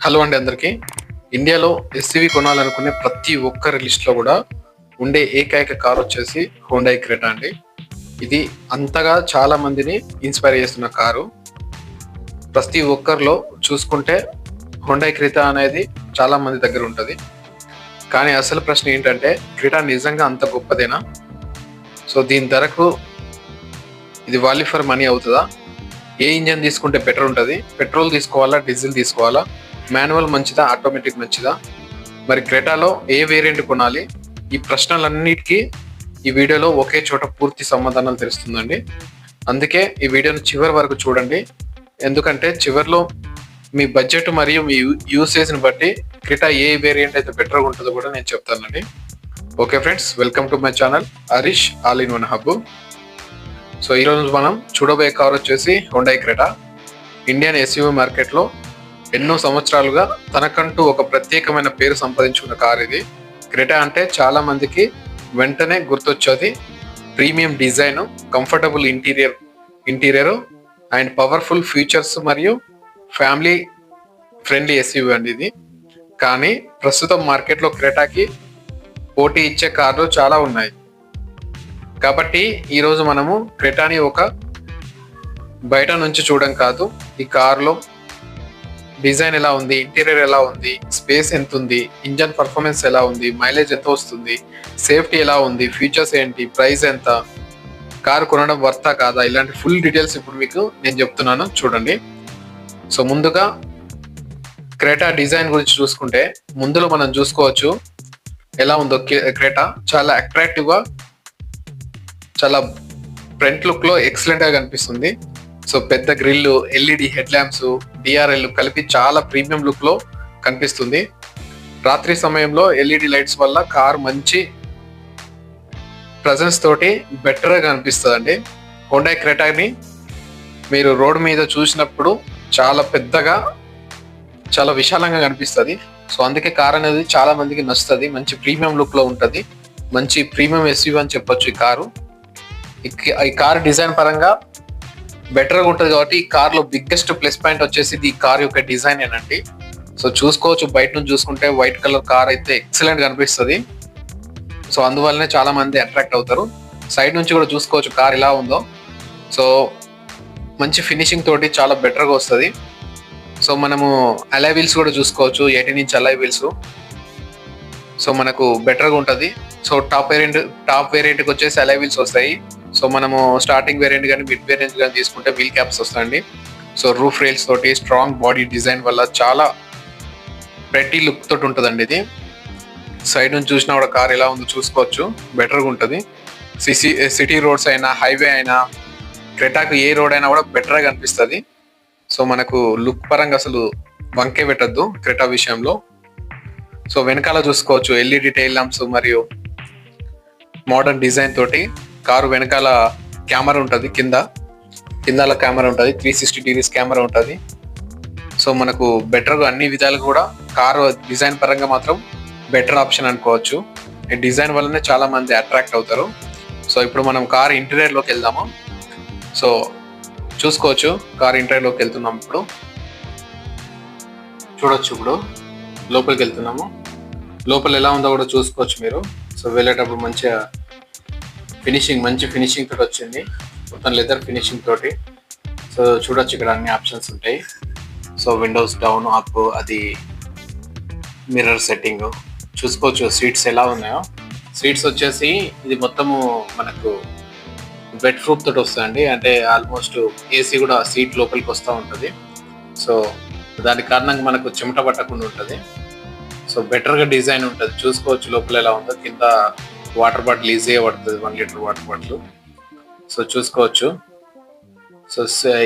Hello అండి అందరికీ. ఇండియాలో ఎస్యూవి కొనాలనుకునే ప్రతి ఒక్కరి లిస్ట్లో కూడా ఉండే ఏకైక కార్ వచ్చేసి హోండా క్రెటా అండి. ఇది అంతగా చాలా మందిని ఇన్స్పైర్ చేస్తున్న కారు. ప్రతి ఒక్కరిలో చూసుకుంటే హోండా క్రెటా అనేది చాలా మంది దగ్గర ఉంటుంది. కానీ అసలు ప్రశ్న ఏంటంటే క్రెటా నిజంగా అంత గొప్పదేనా? సో దీని ధరకు ఇది వాల్యూ ఫర్ మనీ అవుతుందా? ఏ ఇంజన్ తీసుకుంటే బెటర్ ఉంటుంది? పెట్రోల్ తీసుకోవాలా, డీజిల్ తీసుకోవాలా, మాన్యువల్ మంచిదా, ఆటోమేటిక్ మంచిదా, మరి క్రెటాలో ఏ వేరియంట్ కొనాలి? ఈ ప్రశ్నలన్నిటికీ ఈ వీడియోలో ఒకే చోట పూర్తి సమాధానాలు తెలుస్తుందండి. అందుకే ఈ వీడియోని చివరి వరకు చూడండి. ఎందుకంటే చివరిలో మీ బడ్జెట్ మరియు మీ యూసేజ్ని బట్టి క్రెటా ఏ వేరియంట్ అయితే బెటర్గా ఉంటుందో కూడా నేను చెప్తానండి. Okay friends, welcome to my channel Harish all in one hub. So ఈరోజు మనం చూడబోయే కార్ వచ్చేసి హోండా క్రెటా. ఇండియన్ ఎస్యూవీ మార్కెట్లో ఎన్నో సంవత్సరాలుగా తనకంటూ ఒక ప్రత్యేకమైన పేరు సంపాదించుకున్న కార్ ఇది. క్రెటా అంటే చాలా మందికి వెంటనే గుర్తొచ్చేది premium design, comfortable interior and powerful features మరియు ఫ్యామిలీ ఫ్రెండ్లీ ఎస్యూవీ అండి ఇది. కానీ ప్రస్తుతం మార్కెట్లో క్రెటాకి పోటీ ఇచ్చే కార్లు చాలా ఉన్నాయి. కాబట్టి ఈరోజు మనము క్రెటాని ఒక బయట నుంచి చూడడం కాదు, ఈ కార్లో డిజైన్ ఎలా ఉంది, ఇంటీరియర్ ఎలా ఉంది, స్పేస్ ఎంత ఉంది, ఇంజన్ పర్ఫార్మెన్స్ ఎలా ఉంది, మైలేజ్ ఎంత వస్తుంది, సేఫ్టీ ఎలా ఉంది, ఫీచర్స్ ఏంటి, ప్రైస్ ఎంత, కారు కొనడం వర్తా కాదా, ఇలాంటి ఫుల్ డీటెయిల్స్ ఇప్పుడు మీకు నేను చెప్తున్నాను, చూడండి. సో ముందుగా క్రెటా డిజైన్ గురించి చూసుకుంటే ముందులో మనం చూసుకోవచ్చు ఎలా ఉందో. క్రెటా చాలా అట్రాక్టివ్గా, చాలా ఫ్రంట్ లుక్ లో ఎక్సలెంట్ గా కనిపిస్తుంది. సో పెద్ద grill, LED head lamps, DRL కలిపి చాలా ప్రీమియం లుక్ లో కనిపిస్తుంది. రాత్రి సమయంలో ఎల్ఈడి లైట్స్ వల్ల కార్ మంచి ప్రజెన్స్ తోటి బెటర్ గా కనిపిస్తుంది అండి. హోండా క్రెటాని మీరు రోడ్ మీద చూసినప్పుడు చాలా పెద్దగా, చాలా విశాలంగా కనిపిస్తుంది. సో అందుకే కార్ అనేది చాలా మందికి నచ్చుతుంది. మంచి ప్రీమియం లుక్ లో ఉంటుంది. మంచి ప్రీమియం ఎస్యూవీ అని చెప్పొచ్చు ఈ కారు. ఈ కార్ డిజైన్ పరంగా బెటర్గా ఉంటుంది కాబట్టి ఈ కార్లో బిగ్గెస్ట్ ప్లస్ పాయింట్ వచ్చేసి ఈ కార్ యొక్క డిజైన్ ఏనండి. సో చూసుకోవచ్చు, బయట నుంచి చూసుకుంటే వైట్ కలర్ కార్ అయితే ఎక్సలెంట్ కనిపిస్తుంది. సో అందువల్లనే చాలా మంది అట్రాక్ట్ అవుతారు. సైడ్ నుంచి కూడా చూసుకోవచ్చు కార్ ఎలా ఉందో. సో మంచి ఫినిషింగ్ తోటి చాలా బెటర్గా వస్తుంది. సో మనము అలై వీల్స్ కూడా చూసుకోవచ్చు, 18 ఇంచ్ అలై వీల్స్. సో మనకు బెటర్గా ఉంటుంది. సో టాప్ వేరియంట్కి వచ్చేసి అలై వీల్స్ వస్తాయి. సో మనము స్టార్టింగ్ వేరియంట్ కానీ మిడ్ వేరియంట్ కానీ తీసుకుంటే వీల్ క్యాప్స్ వస్తాయండి. సో రూఫ్ రైల్స్ తోటి స్ట్రాంగ్ బాడీ డిజైన్ వల్ల చాలా ప్రెటీ లుక్ తోటి ఉంటుందండి ఇది. సైడ్ నుంచి చూసినా కూడా కార్ ఎలా ఉందో చూసుకోవచ్చు, బెటర్గా ఉంటుంది. సిటీ రోడ్స్ అయినా, హైవే అయినా, క్రెటాకు ఏ రోడ్ అయినా కూడా బెటర్గా కనిపిస్తుంది. సో మనకు లుక్ పరంగా అసలు వంకే పెట్టద్దు క్రెటా విషయంలో. సో వెనకాల చూసుకోవచ్చు ఎల్ఈడి టైల్ ల్యాంప్స్ మరియు మోడర్న్ డిజైన్ తోటి కారు వెనకాల కెమెరా ఉంటుంది, కింద కెమెరా ఉంటుంది, 360 డిగ్రీస్ కెమెరా ఉంటుంది. సో మనకు బెటర్గా అన్ని విధాలుగా కూడా కారు డిజైన్ పరంగా మాత్రం బెటర్ ఆప్షన్ అనుకోవచ్చు. ఈ డిజైన్ వల్లనే చాలా మంది అట్రాక్ట్ అవుతారు. సో ఇప్పుడు మనం కార్ ఇంటీరియర్లోకి వెళ్దాము. సో చూసుకోవచ్చు కార్ ఇంటీరియర్లోకి వెళ్తున్నాం. ఇప్పుడు చూడొచ్చు, ఇప్పుడు లోపలికి వెళ్తున్నాము. లోపల ఎలా ఉందో కూడా చూసుకోవచ్చు మీరు. సో వెళ్ళేటప్పుడు మంచి ఫినిషింగ్ తోటి వచ్చింది, మొత్తం లెదర్ ఫినిషింగ్ తోటి. సో చూడొచ్చు ఇక్కడ అన్ని ఆప్షన్స్ ఉంటాయి. సో విండోస్ డౌన్, అప్, అది మిర్రర్ సెట్టింగ్ చూసుకోవచ్చు. సీట్స్ ఎలా ఉన్నాయో. సీట్స్ వచ్చేసి ఇది మొత్తము మనకు బెడ్ ప్రూఫ్ తోటి వస్తుందండి. అంటే ఆల్మోస్ట్ ఏసీ కూడా సీట్ లోపలికి వస్తూ ఉంటుంది. సో దాని కారణంగా మనకు చెమట పట్టకుండా ఉంటుంది. సో బెటర్గా డిజైన్ ఉంటుంది. చూసుకోవచ్చు లోపల ఎలా ఉందో. కింద వాటర్ బాటిల్ ఈజీగా పడుతుంది, 1 లీటర్ వాటర్ బాటిల్. సో చూసుకోవచ్చు. సో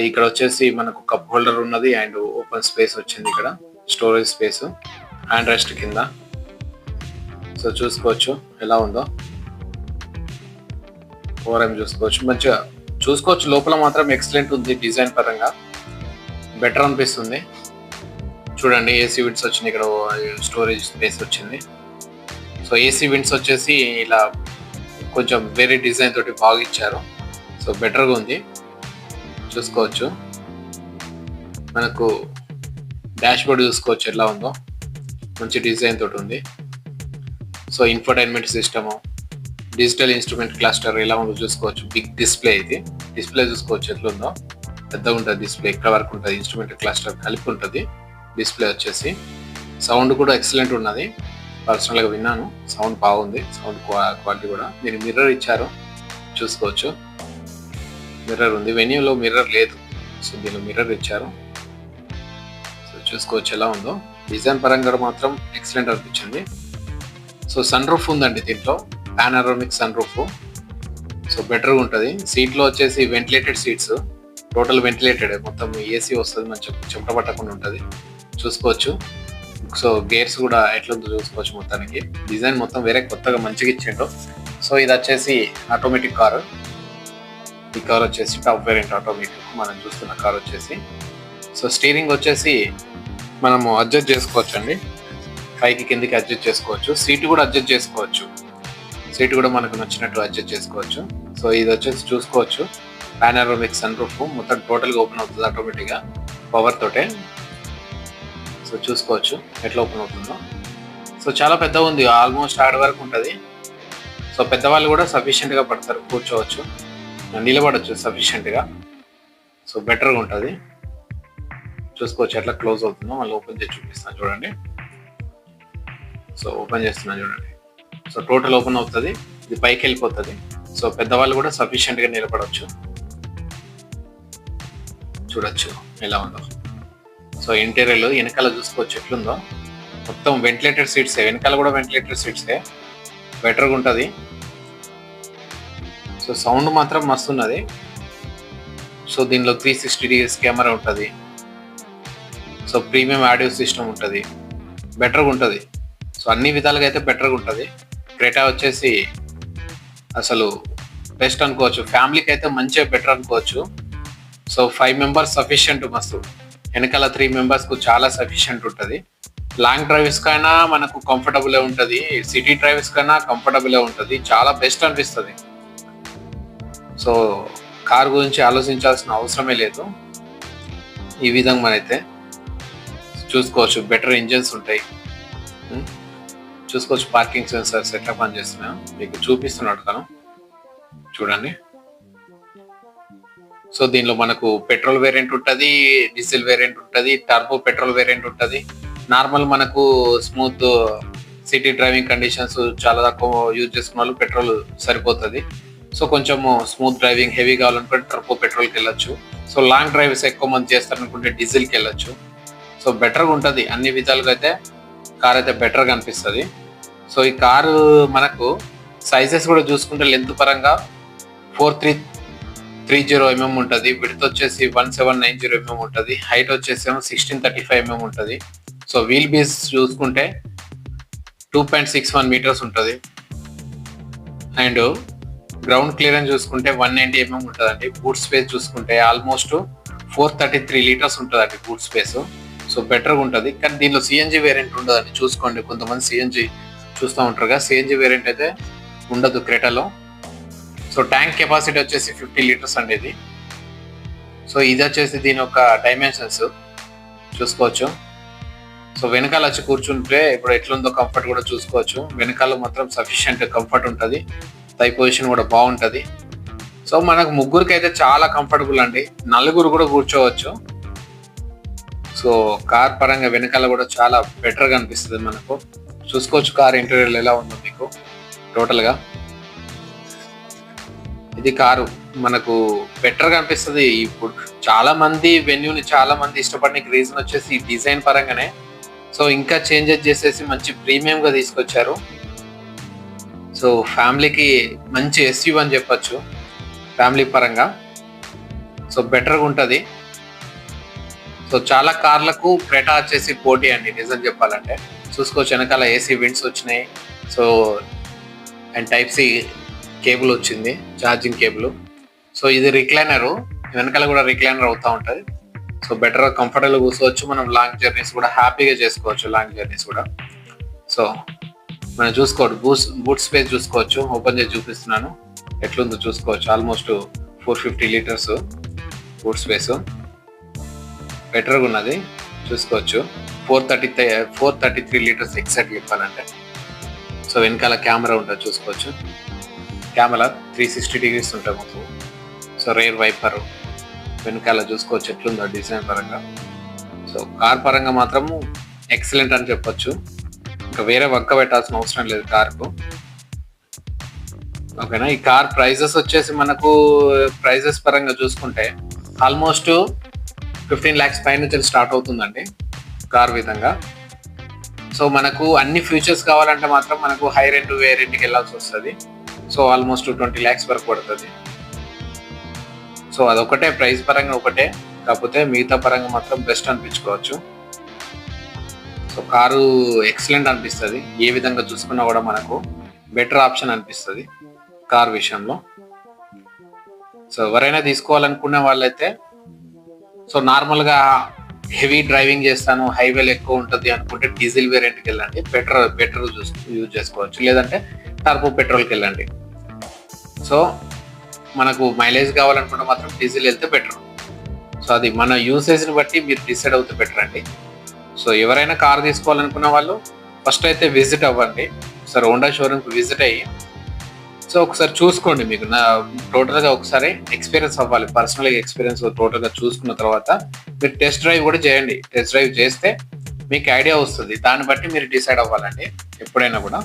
ఇక్కడ వచ్చేసి మనకు కప్ హోల్డర్ ఉన్నది అండ్ ఓపెన్ స్పేస్ వచ్చింది. ఇక్కడ స్టోరేజ్ స్పేస్, హ్యాండ్ రెస్ట్ కింద. సో చూసుకోవచ్చు ఎలా ఉందో. ఓఆర్ఎం చూసుకోవచ్చు, మంచిగా చూసుకోవచ్చు. లోపల మాత్రం ఎక్సలెంట్ ఉంది, డిజైన్ పరంగా బెటర్ అనిపిస్తుంది. చూడండి ఏసీ విండ్స్ వచ్చింది, ఇక్కడ స్టోరేజ్ స్పేస్ వచ్చింది. సో ఏసీ విండ్స్ వచ్చేసి ఇలా కొంచెం వేరే డిజైన్ తోటి బాగా ఇచ్చారు. సో బెటర్గా ఉంది, చూసుకోవచ్చు. మనకు డాష్ బోర్డ్ చూసుకోవచ్చు ఎలా ఉందో, మంచి డిజైన్ తోటి ఉంది. So infotainment system, digital instrument cluster ఎలా ఉందో చూసుకోవచ్చు. బిగ్ డిస్ప్లే, ఇది డిస్ప్లే చూసుకోవచ్చు ఎట్లుందో, పెద్దగా ఉంటుంది డిస్ప్లే, ఇక్కడ వరకు ఉంటుంది. ఇన్స్ట్రుమెంట్ క్లస్టర్ కలిపి ఉంటుంది డిస్ప్లే వచ్చేసి. సౌండ్ కూడా ఎక్సలెంట్ ఉన్నది, పర్సనల్గా విన్నాను, సౌండ్ బాగుంది, సౌండ్ క్వాలిటీ కూడా. దీని మిర్రర్ ఇచ్చారు చూసుకోవచ్చు, మిర్రర్ ఉంది. వెన్యూలో మిర్రర్ లేదు, సో దీనిలో మిర్రర్ ఇచ్చారు. సో చూసుకోవచ్చు ఎలా ఉందో. డిజైన్ పరంగా మాత్రం ఎక్సలెంట్ అనిపించింది. సో సన్ రూఫ్ ఉందండి దీంట్లో, పానోరామిక్ సన్ రూఫ్. సో బెటర్గా ఉంటుంది. సీట్లో వచ్చేసి వెంటిలేటెడ్ సీట్స్, టోటల్ వెంటిలేటెడ్, మొత్తం ఏసీ వస్తుంది, మంచిగా చెమట పట్టకుండా ఉంటుంది చూసుకోవచ్చు. సో గేర్స్ కూడా ఎట్లుందో చూసుకోవచ్చు. మొత్తానికి డిజైన్ మొత్తం వేరే కొత్తగా మంచిగా ఇచ్చిండు. సో ఇది వచ్చేసి ఆటోమేటిక్ కారు. ఈ కార్ వచ్చేసి టాప్ వేరియంట్ ఆటోమేటిక్ మనం చూస్తున్న కార్ వచ్చేసి. సో స్టీరింగ్ వచ్చేసి మనము అడ్జస్ట్ చేసుకోవచ్చు అండి, పైకి కిందికి అడ్జస్ట్ చేసుకోవచ్చు. సీట్ కూడా అడ్జస్ట్ చేసుకోవచ్చు, సీట్ కూడా మనకు నచ్చినట్టు అడ్జస్ట్ చేసుకోవచ్చు. సో ఇది వచ్చేసి చూసుకోవచ్చు పానోరామిక్ సన్ రూఫ్, మొత్తం టోటల్గా ఓపెన్ అవుతుంది ఆటోమేటిక్గా పవర్ తోటే. సో చూసుకోవచ్చు ఎట్లా ఓపెన్ అవుతుందో. సో చాలా పెద్దగా ఉంది, ఆల్మోస్ట్ ఆడ వరకు ఉంటుంది. సో పెద్దవాళ్ళు కూడా సఫిషియెంట్గా పడతారు, కూర్చోవచ్చు, నిలబడచ్చు సఫిషియెంట్గా. సో బెటర్గా ఉంటుంది చూసుకోవచ్చు ఎట్లా క్లోజ్ అవుతుందో. మళ్ళీ ఓపెన్ చేసి చూపిస్తాను చూడండి. సో ఓపెన్ చేస్తున్నాను చూడండి. సో టోటల్ ఓపెన్ అవుతుంది, ఇది పైకి వెళ్ళిపోతుంది. సో పెద్దవాళ్ళు కూడా సఫిషియెంట్గా నిలబడవచ్చు, చూడొచ్చు ఎలా ఉందో. సో ఇంటీరియర్లో వెనకాల చూసుకోవచ్చు ఎట్లుందో, మొత్తం వెంటిలేటెడ్ సీట్సే, వెనకాల కూడా వెంటిలేటెడ్ సీట్సే, బెటర్గా ఉంటుంది. సో సౌండ్ మాత్రం మస్తు ఉన్నది. సో దీనిలో 360 degrees కెమెరా ఉంటుంది. సో ప్రీమియం ఆడియో సిస్టమ్ ఉంటుంది, బెటర్గా ఉంటుంది. సో అన్ని విధాలుగా అయితే బెటర్గా ఉంటుంది. క్రెటా వచ్చేసి అసలు బెస్ట్ అనుకోవచ్చు, ఫ్యామిలీకి అయితే మంచిగా బెటర్ అనుకోవచ్చు. సో 5 members సఫిషియంట్, మస్తు. వెనకాల 3 members చాలా సఫిషియంట్ ఉంటుంది. లాంగ్ డ్రైవ్స్ కైనా మనకు కంఫర్టబుల్ ఉంటుంది, సిటీ డ్రైవ్స్ కైనా కంఫర్టబుల్ ఉంటుంది, చాలా బెస్ట్ అనిపిస్తుంది. సో కార్ గురించి ఆలోచించాల్సిన అవసరమే లేదు. ఈ విధంగా మనైతే చూసుకోవచ్చు, బెటర్ ఇంజన్స్ ఉంటాయి చూసుకోవచ్చు. పార్కింగ్ సెన్సర్స్ ఎట్లా పనిచేస్తున్నాయో మీకు చూపిస్తున్నాడు తను, చూడండి. సో దీనిలో మనకు పెట్రోల్ వేరియంట్ ఉంటుంది, డీజిల్ వేరియంట్ ఉంటుంది, టర్బో పెట్రోల్ వేరియంట్ ఉంటుంది. నార్మల్ మనకు స్మూత్ సిటీ డ్రైవింగ్ కండిషన్స్ చాలా తక్కువ యూజ్ చేసుకున్న వాళ్ళు పెట్రోల్ సరిపోతుంది. సో కొంచెము స్మూత్ డ్రైవింగ్ హెవీ కావాలనుకుంటే టర్బో పెట్రోల్కి వెళ్ళొచ్చు. సో లాంగ్ డ్రైవ్స్ ఎక్కువ మంది చేస్తారనుకుంటే డీజిల్కి వెళ్ళొచ్చు. సో బెటర్గా ఉంటుంది, అన్ని విధాలుగా అయితే కార్ అయితే బెటర్గా అనిపిస్తుంది. సో ఈ కారు మనకు సైజెస్ కూడా చూసుకుంటే లెంత్ పరంగా 4330 mm ఉంటుంది, విడ్త్ వచ్చేసి 1790 mm ఉంటుంది, హైట్ వచ్చేసి 1635 mm ఉంటుంది. సో వీల్ బేస్ చూసుకుంటే 2.61 meters ఉంటుంది. అండ్ గ్రౌండ్ క్లియరెన్స్ చూసుకుంటే 190 mm ఉంటుందండి. బూట్ స్పేస్ చూసుకుంటే ఆల్మోస్ట్ 433 liters ఉంటుందండి బూట్ స్పేస్. సో బెటర్గా ఉంటుంది. కానీ దీనిలో సిఎన్జి వేరియంట్ ఉండదండి, చూసుకోండి. కొంతమంది సిఎన్జి చూస్తూ ఉంటారు కదా, సిఎన్జి వేరియంట్ అయితే ఉండదు క్రెటాలో. సో ట్యాంక్ కెపాసిటీ వచ్చేసి 50 liters అండి ఇది. సో ఇది వచ్చేసి దీని యొక్క డైమెన్షన్స్ చూసుకోవచ్చు. సో వెనకాల వచ్చి కూర్చుంటే ఇప్పుడు ఎట్లుందో కంఫర్ట్ కూడా చూసుకోవచ్చు. వెనకాల మాత్రం సఫిషియంట్ కంఫర్ట్ ఉంటుంది, థై పొజిషన్ కూడా బాగుంటుంది. సో మనకు ముగ్గురికి అయితే చాలా కంఫర్టబుల్ అండి, నలుగురు కూడా కూర్చోవచ్చు. సో కార్ పరంగా వెనకాల కూడా చాలా బెటర్గా అనిపిస్తుంది మనకు. చూసుకోవచ్చు కార్ ఇంటీరియర్ ఎలా ఉందో మీకు టోటల్గా. ఇది కారు మనకు బెటర్గా అనిపిస్తుంది. ఇప్పుడు చాలా మంది వెన్యూని చాలా మంది ఇష్టపడడానికి రీజన్ వచ్చేసి ఈ డిజైన్ పరంగానే. సో ఇంకా చేంజెస్ చేసేసి మంచి ప్రీమియంగా తీసుకొచ్చారు. సో ఫ్యామిలీకి మంచి ఎస్యూవి అని చెప్పొచ్చు ఫ్యామిలీ పరంగా. సో బెటర్గా ఉంటుంది. సో చాలా కార్లకు క్రెటా వచ్చేసి పోటీ అండి నిజం చెప్పాలంటే. చూసుకోవచ్చు వెనకాల ఏసీ విండ్స్ వచ్చినాయి. So and type C cable వచ్చింది, ఛార్జింగ్ కేబుల్. సో ఇది రిక్లైనరు, వెనకాల కూడా రిక్లైనర్ అవుతూ ఉంటుంది. సో బెటర్గా కంఫర్టబుల్గా కూర్చోవచ్చు. మనం లాంగ్ జర్నీస్ కూడా హ్యాపీగా చేసుకోవచ్చు, లాంగ్ జర్నీస్ కూడా. సో మనం చూసుకోవచ్చు బూట్ స్పేస్ చూసుకోవచ్చు. ఓపెన్ చేసి చూపిస్తున్నాను ఎట్లుందో చూసుకోవచ్చు. ఆల్మోస్ట్ 450 liters బూట్ స్పేస్, బెటర్గా ఉన్నది చూసుకోవచ్చు. 433 లీటర్స్ ఎగ్జాక్ట్ చెప్పాలంటే. సో వెనకాల కెమెరా ఉంటుంది చూసుకోవచ్చు. కెమెరా 360 డిగ్రీస్ ఉంటుంది మొత్తం. సో రేర్ వైపర్ వెనకాల చూసుకోవచ్చు ఎట్లుందో డిజైన్ పరంగా. సో కార్ పరంగా మాత్రము ఎక్సలెంట్ అని చెప్పొచ్చు. ఇంకా వేరే వక్క పెట్టాల్సిన అవసరం లేదు కార్కు. ఓకేనా. ఈ కార్ ప్రైజెస్ వచ్చేసి మనకు ప్రైజెస్ పరంగా చూసుకుంటే ఆల్మోస్ట్ 15 lakhs పై నుంచి స్టార్ట్ అవుతుందండి కార్ విధంగా. సో మనకు అన్ని ఫ్యూచర్స్ కావాలంటే మాత్రం మనకు హై రెంట్ వేరియంట్కి వెళ్ళాల్సి వస్తుంది. సో ఆల్మోస్ట్ 20 lakhs వరకు పడుతుంది. సో అదొకటే ప్రైస్ పరంగా ఒకటే, కాకపోతే మిగతా పరంగా మాత్రం బెస్ట్ అనిపించుకోవచ్చు. సో కారు ఎక్సలెంట్ అనిపిస్తుంది. ఏ విధంగా చూసుకున్నా కూడా మనకు బెటర్ ఆప్షన్ అనిపిస్తుంది కార్ విషయంలో. సో ఎవరైనా తీసుకోవాలనుకునే వాళ్ళైతే సో నార్మల్గా హెవీ డ్రైవింగ్ చేస్తాను, హైవేలు ఎక్కువ ఉంటుంది అనుకుంటే డీజిల్ వేరియంట్కి వెళ్ళండి, బెటర్ యూజ్ చేసుకోవచ్చు. లేదంటే టర్బో పెట్రోల్కి వెళ్ళండి. సో మనకు మైలేజ్ కావాలనుకుంటే మాత్రం డీజిల్ వెళ్తే బెటర్. సో అది మన యూసేజ్ని బట్టి మీరు డిసైడ్ అవుతే బెటర్ అండి. సో ఎవరైనా కార్ తీసుకోవాలనుకున్న వాళ్ళు ఫస్ట్ అయితే విజిట్ అవ్వండి. ఒకసారి హోండా షోరూమ్కి విజిట్ అయ్యి సో ఒకసారి చూసుకోండి. మీకు టోటల్గా ఒకసారి ఎక్స్పీరియన్స్ అవ్వాలి. పర్సనల్గా ఎక్స్పీరియన్స్ టోటల్గా చూసుకున్న తర్వాత మీరు టెస్ట్ డ్రైవ్ కూడా చేయండి. టెస్ట్ డ్రైవ్ చేస్తే మీకు ఐడియా వస్తుంది. దాన్ని బట్టి మీరు డిసైడ్ అవ్వాలండి ఎప్పుడైనా కూడా.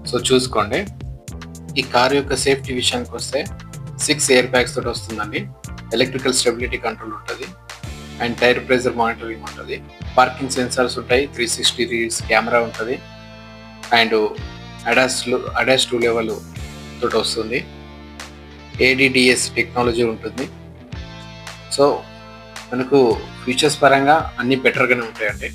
సో చూసుకోండి. ఈ కార్ యొక్క సేఫ్టీ విషయానికి వస్తే 6 ఎయిర్ బ్యాగ్స్ తోటి వస్తుందండి. ఎలక్ట్రికల్ స్టెబిలిటీ కంట్రోల్ ఉంటుంది అండ్ టైర్ ప్రెజర్ మానిటరింగ్ ఉంటుంది. పార్కింగ్ సెన్సార్స్ ఉంటాయి. 360 డిగ్రీస్ కెమెరా ఉంటుంది అండ్ అడాస్ 2 లెవెల్ తోటి వస్తుంది. ADDS టెక్నాలజీ ఉంటుంది. సో మనకు ఫీచర్స్ పరంగా అన్ని బెటర్గానే ఉంటాయండి.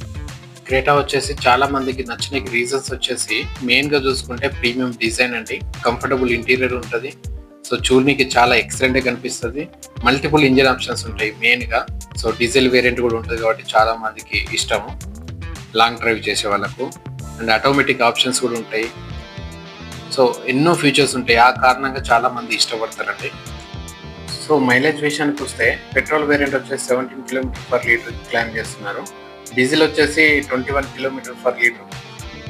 క్రేటా వచ్చేసి చాలా మందికి నచ్చిన రీజన్స్ వచ్చేసి మెయిన్గా చూసుకుంటే ప్రీమియం డిజైన్ అండి, కంఫర్టబుల్ ఇంటీరియర్ ఉంటుంది. సో చూడడానికి చాలా ఎక్సలెంట్గా కనిపిస్తుంది. మల్టిపుల్ ఇంజిన్ ఆప్షన్స్ ఉంటాయి మెయిన్గా. సో డీజిల్ వేరియంట్ కూడా ఉంటుంది కాబట్టి చాలా మందికి ఇష్టము లాంగ్ డ్రైవ్ చేసే వాళ్ళకు. అండ్ ఆటోమేటిక్ ఆప్షన్స్ కూడా ఉంటాయి. సో ఎన్నో ఫీచర్స్ ఉంటాయి. ఆ కారణంగా చాలా మంది ఇష్టపడతారండి. సో మైలేజ్ విషయానికి వస్తే పెట్రోల్ వేరియంట్ వచ్చేసి 17 km/లీటర్ క్లైమ్ చేస్తున్నారు. డీజిల్ వచ్చేసి 21 km/లీటర్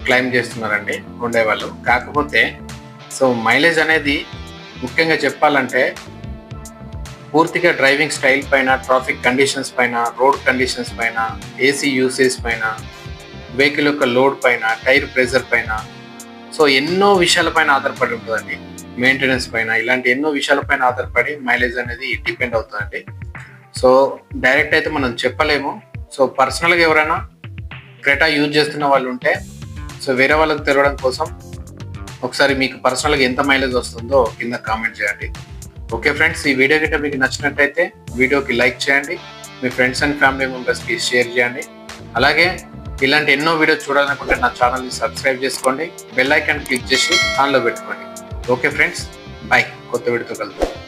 క్లైమ్ చేస్తున్నారండి ఉండే వాళ్ళు. కాకపోతే సో మైలేజ్ అనేది ముఖ్యంగా చెప్పాలంటే పూర్తిగా డ్రైవింగ్ స్టైల్ పైన, ట్రాఫిక్ కండిషన్స్ పైన, రోడ్ కండిషన్స్ పైన, AC యూసేజ్ పైన, వెహికల్ యొక్క లోడ్ పైన, టైర్ ప్రెజర్ పైన, సో ఎన్నో విషయాలపైన ఆధారపడి ఉంటుందండి. మెయింటెనెన్స్ పైన, ఇలాంటి ఎన్నో విషయాలపైన ఆధారపడి మైలేజ్ అనేది డిపెండ్ అవుతుందండి. సో డైరెక్ట్ అయితే మనం చెప్పలేము. సో పర్సనల్గా ఎవరైనా క్రెటా యూజ్ చేస్తున్న వాళ్ళు ఉంటే సో వేరే వాళ్ళకి తెలియడం కోసం ఒకసారి మీకు పర్సనల్గా ఎంత మైలేజ్ వస్తుందో కింద కామెంట్ చేయండి. ఓకే ఫ్రెండ్స్, ఈ వీడియో గిట్ట మీకు నచ్చినట్టయితే వీడియోకి లైక్ చేయండి, మీ ఫ్రెండ్స్ అండ్ ఫ్యామిలీ మెంబర్స్కి షేర్ చేయండి. అలాగే ఇలాంటి ఎన్నో వీడియోస్ చూడాలనుకుంటే నా ఛానల్ని సబ్స్క్రైబ్ చేసుకోండి, బెల్ ఐకాన్ క్లిక్ చేసి ఆన్లో పెట్టుకోండి. Okay friends, bye. కొత్త వీడియోతో కలుద్దాం.